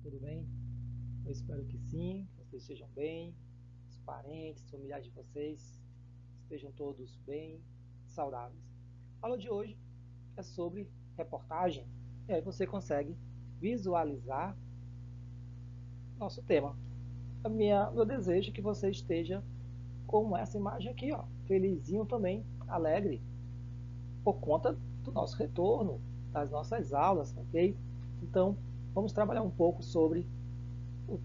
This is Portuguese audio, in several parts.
tudo bem? Eu espero que sim, que vocês estejam bem, os parentes, os familiares de vocês estejam todos bem, saudáveis. A aula de hoje é sobre reportagem, e aí você consegue visualizar nosso tema. Meu desejo é que você esteja com essa imagem aqui, ó, felizinho também, alegre, por conta do nosso retorno, das nossas aulas, ok? Então, vamos trabalhar um pouco sobre o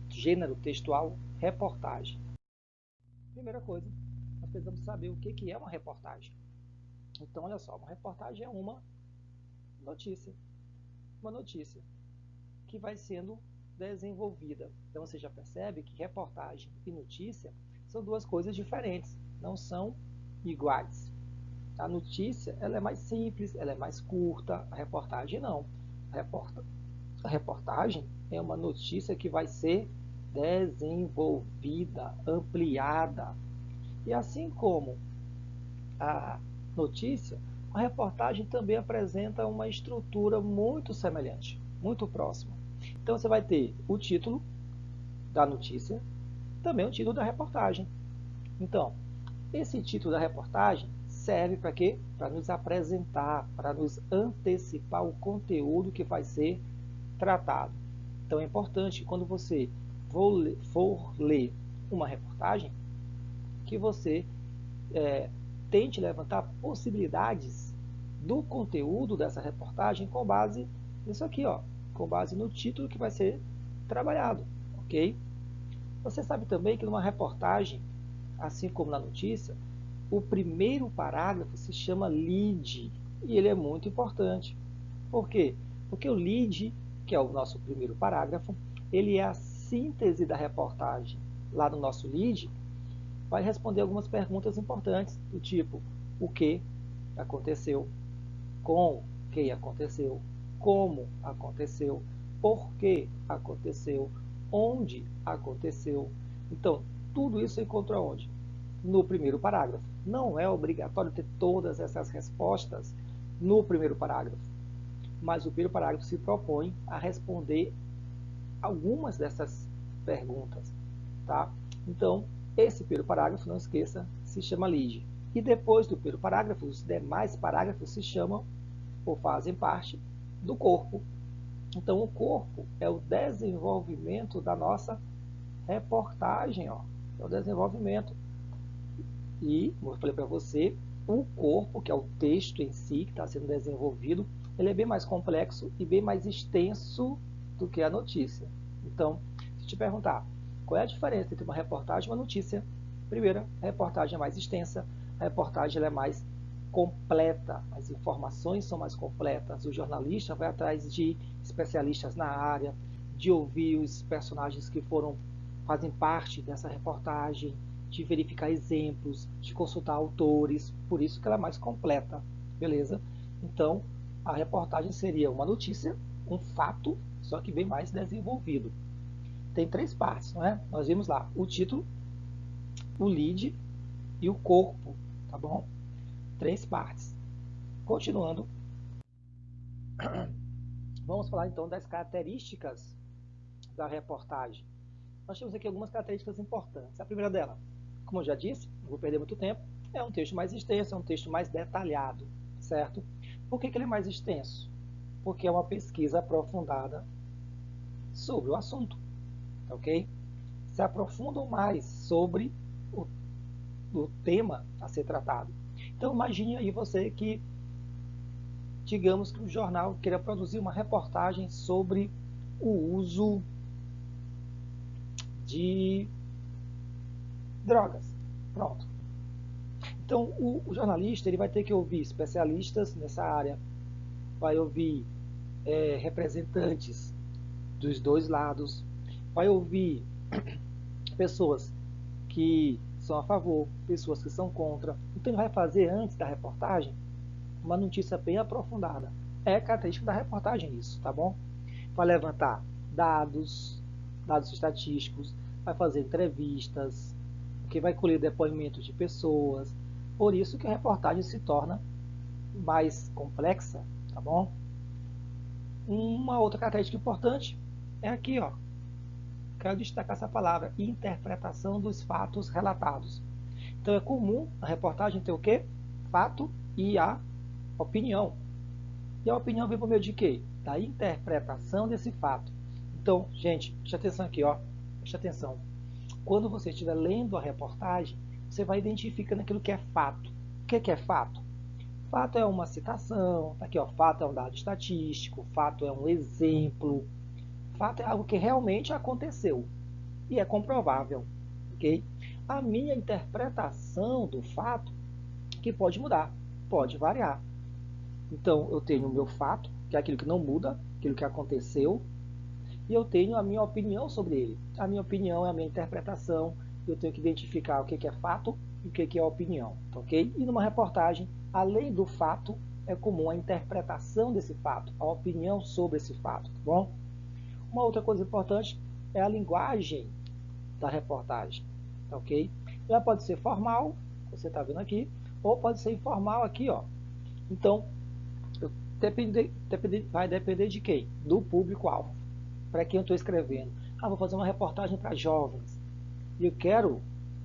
gênero textual reportagem. Primeira coisa, nós precisamos saber o que é uma reportagem. Então, olha só, uma reportagem é notícia, uma notícia que vai sendo desenvolvida. Então, você já percebe que reportagem e notícia são duas coisas diferentes, não são iguais. A notícia ela é mais simples, ela é mais curta, a reportagem não. A reportagem é uma notícia que vai ser desenvolvida, ampliada. E assim como a notícia, a reportagem também apresenta uma estrutura muito semelhante, muito próxima. Então você vai ter o título da notícia, também o título da reportagem. Então, esse título da reportagem serve para quê? Para nos apresentar, para nos antecipar o conteúdo que vai ser tratado. Então é importante quando você for ler uma reportagem que você tente levantar possibilidades do conteúdo dessa reportagem com base nisso aqui, ó, com base no título que vai ser trabalhado, ok? Você sabe também que numa reportagem, assim como na notícia, o primeiro parágrafo se chama lead e ele é muito importante. Por quê? Porque o lead, que é o nosso primeiro parágrafo, ele é a síntese da reportagem. Lá no nosso lead, vai responder algumas perguntas importantes, do tipo, o que aconteceu, com que aconteceu, como aconteceu, por que aconteceu, onde aconteceu. Então, tudo isso encontra onde? No primeiro parágrafo. Não é obrigatório ter todas essas respostas no primeiro parágrafo, mas o primeiro parágrafo se propõe a responder algumas dessas perguntas, tá? Então, esse primeiro parágrafo, não esqueça, se chama lead. E depois do primeiro parágrafo, os demais parágrafos se chamam ou fazem parte do corpo. Então, o corpo é o desenvolvimento da nossa reportagem, ó. É o desenvolvimento. E, como eu falei para você, o corpo, que é o texto em si, que está sendo desenvolvido, ele é bem mais complexo e bem mais extenso do que a notícia. Então, se te perguntar qual é a diferença entre uma reportagem e uma notícia, primeiro, a reportagem é mais extensa, a reportagem ela é mais completa, as informações são mais completas, o jornalista vai atrás de especialistas na área, de ouvir os personagens que fazem parte dessa reportagem, de verificar exemplos, de consultar autores, por isso que ela é mais completa, beleza? Então, a reportagem seria uma notícia, um fato, só que bem mais desenvolvido. Tem três partes, não é? Nós vimos lá o título, o lead e o corpo, tá bom? Três partes. Continuando, vamos falar então das características da reportagem. Nós temos aqui algumas características importantes. A primeira dela, como eu já disse, não vou perder muito tempo, é um texto mais extenso, é um texto mais detalhado, certo? Por que ele é mais extenso? Porque é uma pesquisa aprofundada sobre o assunto, ok? Se aprofundam mais sobre o tema a ser tratado. Então imagine aí você que, digamos que o jornal queira produzir uma reportagem sobre o uso de drogas. Pronto. Então, o jornalista ele vai ter que ouvir especialistas nessa área, vai ouvir representantes dos dois lados, vai ouvir pessoas que são a favor, pessoas que são contra. Então, ele vai fazer antes da reportagem uma notícia bem aprofundada. É característica da reportagem isso, tá bom? Vai levantar dados estatísticos, vai fazer entrevistas, que vai colher depoimentos de pessoas. Por isso que a reportagem se torna mais complexa, tá bom? Uma outra característica importante é aqui, ó. Quero destacar essa palavra, interpretação dos fatos relatados. Então é comum a reportagem ter o quê? Fato e a opinião. E a opinião vem por meio de quê? Da interpretação desse fato. Então, gente, preste atenção aqui, ó. Preste atenção. Quando você estiver lendo a reportagem, você vai identificando aquilo que é fato. O que é fato? Fato é uma citação, tá aqui, ó, fato é um dado estatístico, fato é um exemplo, fato é algo que realmente aconteceu e é comprovável, ok? A minha interpretação do fato que pode mudar, pode variar. Então, eu tenho o meu fato, que é aquilo que não muda, aquilo que aconteceu, e eu tenho a minha opinião sobre ele. A minha opinião é a minha interpretação, eu tenho que identificar o que é fato e o que é opinião, ok? E numa reportagem, além do fato, é comum a interpretação desse fato, a opinião sobre esse fato, tá bom? Uma outra coisa importante é a linguagem da reportagem, tá ok? Ela pode ser formal, você está vendo aqui, ou pode ser informal aqui, ó. Então, vai depender de quem? Do público-alvo. Para quem eu estou escrevendo? Ah, vou fazer uma reportagem para jovens. E eu quero,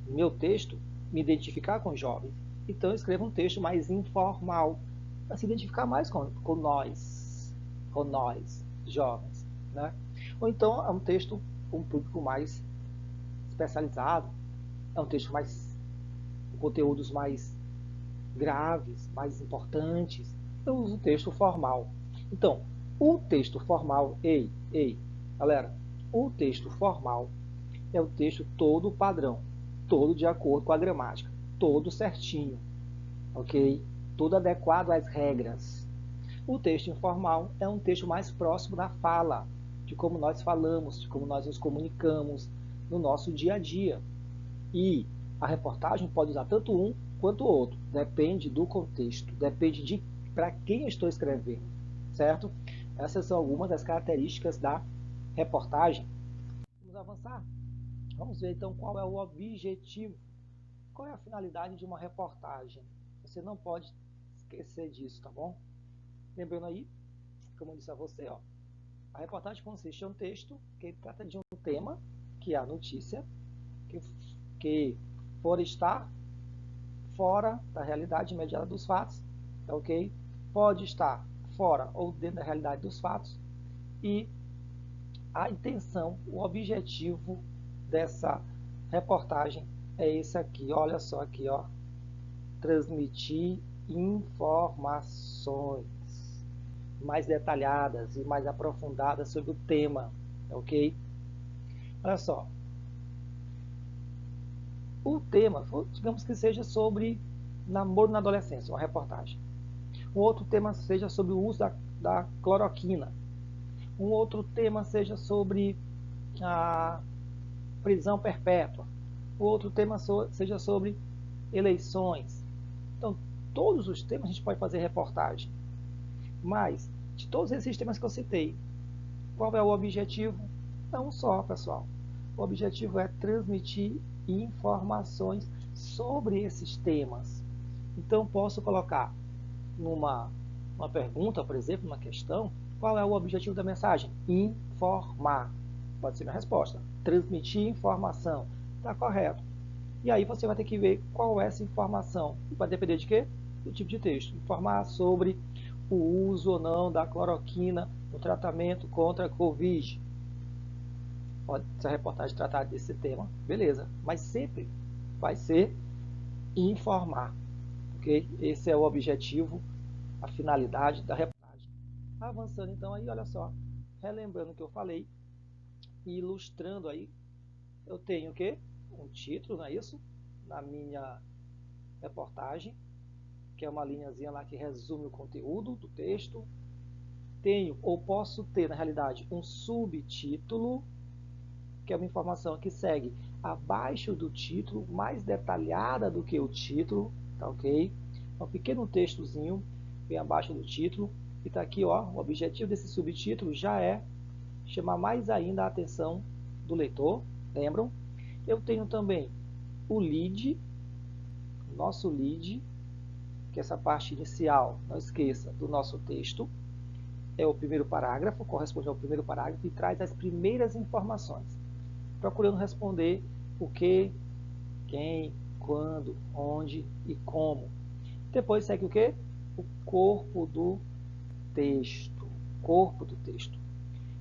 no meu texto, me identificar com jovens. Então eu escrevo um texto mais informal, para se identificar mais com nós, jovens. Né? Ou então é um texto com um público mais especializado, é um texto com conteúdos mais graves, mais importantes. Eu uso o texto formal. Então, o texto formal, galera, o texto formal é o texto todo padrão, todo de acordo com a gramática, todo certinho, ok? Todo adequado às regras. O texto informal é um texto mais próximo da fala, de como nós falamos, de como nós nos comunicamos no nosso dia a dia. E a reportagem pode usar tanto um quanto o outro, depende do contexto, depende de para quem eu estou escrevendo, certo? Essas são algumas das características da reportagem. Vamos avançar? Vamos ver então qual é o objetivo, qual é a finalidade de uma reportagem. Você não pode esquecer disso, tá bom? Lembrando aí, como eu disse a você, ó, a reportagem consiste em um texto que trata de um tema, que é a notícia, que por estar fora da realidade imediata dos fatos, ok? Pode estar fora ou dentro da realidade dos fatos, e a intenção, o objetivo dessa reportagem é esse aqui, olha só aqui, ó, transmitir informações mais detalhadas e mais aprofundadas sobre o tema, ok? Olha só, o tema, digamos que seja sobre namoro na adolescência, uma reportagem. Um outro tema seja sobre o uso da cloroquina. Um outro tema seja sobre a prisão perpétua. O outro tema seja sobre eleições. Então, todos os temas a gente pode fazer reportagem. Mas, de todos esses temas que eu citei, qual é o objetivo? É um só, pessoal. O objetivo é transmitir informações sobre esses temas. Então, posso colocar numa pergunta, por exemplo, uma questão, qual é o objetivo da mensagem? Informar. Pode ser minha resposta. Transmitir informação. Está correto. E aí você vai ter que ver qual é essa informação. Vai depender de quê? Do tipo de texto. Informar sobre o uso ou não da cloroquina no tratamento contra a Covid. Pode ser a reportagem tratar desse tema, beleza. Mas sempre vai ser informar. Okay? Esse é o objetivo, a finalidade da reportagem. Avançando então aí, olha só. Relembrando o que eu falei e ilustrando aí, eu tenho o quê? Um título, não é isso? Na minha reportagem, que é uma linhazinha lá que resume o conteúdo do texto. Tenho, ou posso ter, na realidade, um subtítulo, que é uma informação que segue abaixo do título, mais detalhada do que o título, tá ok? Um pequeno textozinho vem abaixo do título, e tá aqui, ó, o objetivo desse subtítulo já é chamar mais ainda a atenção do leitor, lembram? Eu tenho também o lead, nosso lead, que é essa parte inicial, não esqueça, do nosso texto. é o primeiro parágrafo, corresponde ao primeiro parágrafo e traz as primeiras informações, procurando responder o que, quem, quando, onde e como. Depois segue o que? O corpo do texto. Corpo do texto.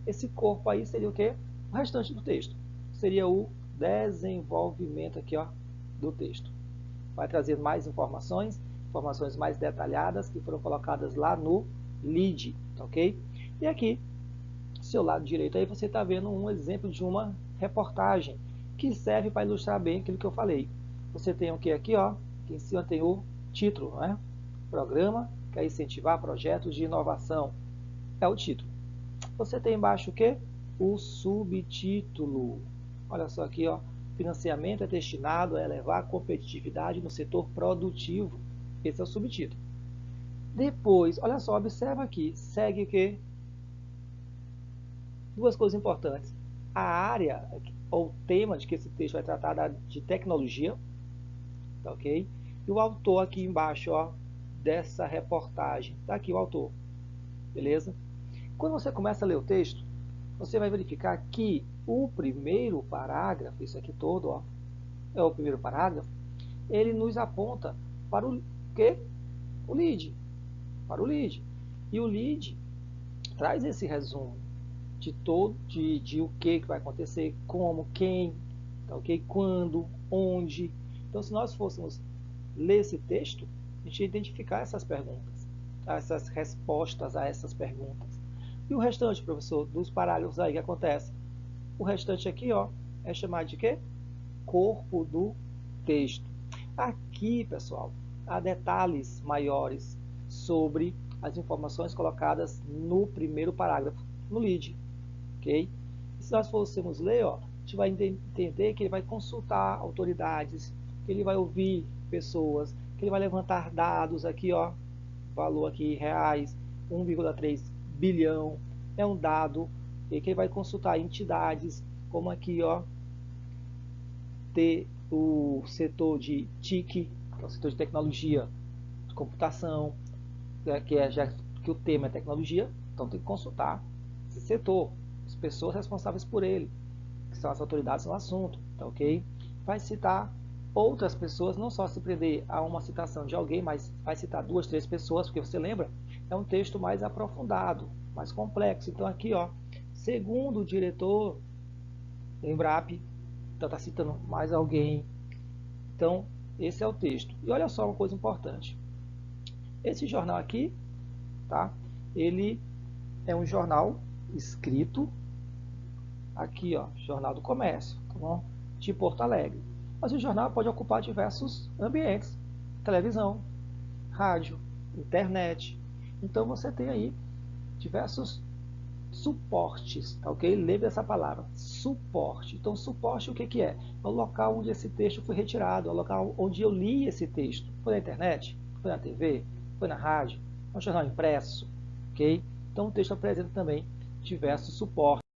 Esse corpo aí seria o que? O restante do texto. Seria o desenvolvimento aqui, ó, do texto. Vai trazer mais informações, informações mais detalhadas que foram colocadas lá no lead, ok? E aqui, seu lado direito aí, você está vendo um exemplo de uma reportagem que serve para ilustrar bem aquilo que eu falei. Você tem o que aqui, ó? Aqui em cima tem o título, né? Programa que é incentivar projetos de inovação. É o título. Você tem embaixo o que? O subtítulo. Olha só aqui, ó. Financiamento é destinado a elevar a competitividade no setor produtivo. Esse é o subtítulo. Depois, olha só, observa aqui. Segue o que? Duas coisas importantes. A área, ou tema de que esse texto vai tratar de tecnologia, tá ok? E o autor aqui embaixo, ó, dessa reportagem. Tá aqui o autor, beleza? Quando você começa a ler o texto, você vai verificar que o primeiro parágrafo, isso aqui todo, ó, é o primeiro parágrafo, ele nos aponta para o quê? O lead. Para o lead. E o lead traz esse resumo de todo, de o que vai acontecer, como, quem, tá ok? Quando, onde. Então, se nós fôssemos ler esse texto, a gente ia identificar essas perguntas, essas respostas a essas perguntas. E o restante, professor, dos parágrafos aí que acontece? O restante aqui, ó, é chamado de quê? Corpo do texto. Aqui, pessoal, há detalhes maiores sobre as informações colocadas no primeiro parágrafo, no lead, ok? E se nós fôssemos ler, ó, a gente vai entender que ele vai consultar autoridades, que ele vai ouvir pessoas, que ele vai levantar dados aqui, ó, valor aqui reais, 1,3 bilhão, é um dado que ele vai consultar entidades, como aqui, ó, ter o setor de TIC, que é o setor de tecnologia de computação, já que o tema é tecnologia, então tem que consultar esse setor, as pessoas responsáveis por ele, que são as autoridades no assunto, tá ok? Vai citar outras pessoas, não só se prender a uma citação de alguém, mas vai citar 2, 3 pessoas, porque você lembra, é um texto mais aprofundado, mais complexo. Então aqui, ó, segundo o diretor da Embrapa, então está citando mais alguém. Então, esse é o texto. E olha só uma coisa importante. Esse jornal aqui, tá? Ele é um jornal escrito aqui, ó, Jornal do Comércio, tá bom? De Porto Alegre. Mas o jornal pode ocupar diversos ambientes: televisão, rádio, internet. Então você tem aí diversos suportes, tá ok? Lembre essa palavra, suporte. Então, suporte o que que é? É o local onde esse texto foi retirado, é o local onde eu li esse texto. Foi na internet? Foi na TV? Foi na rádio? É um jornal impresso, ok? Então, o texto apresenta também diversos suportes.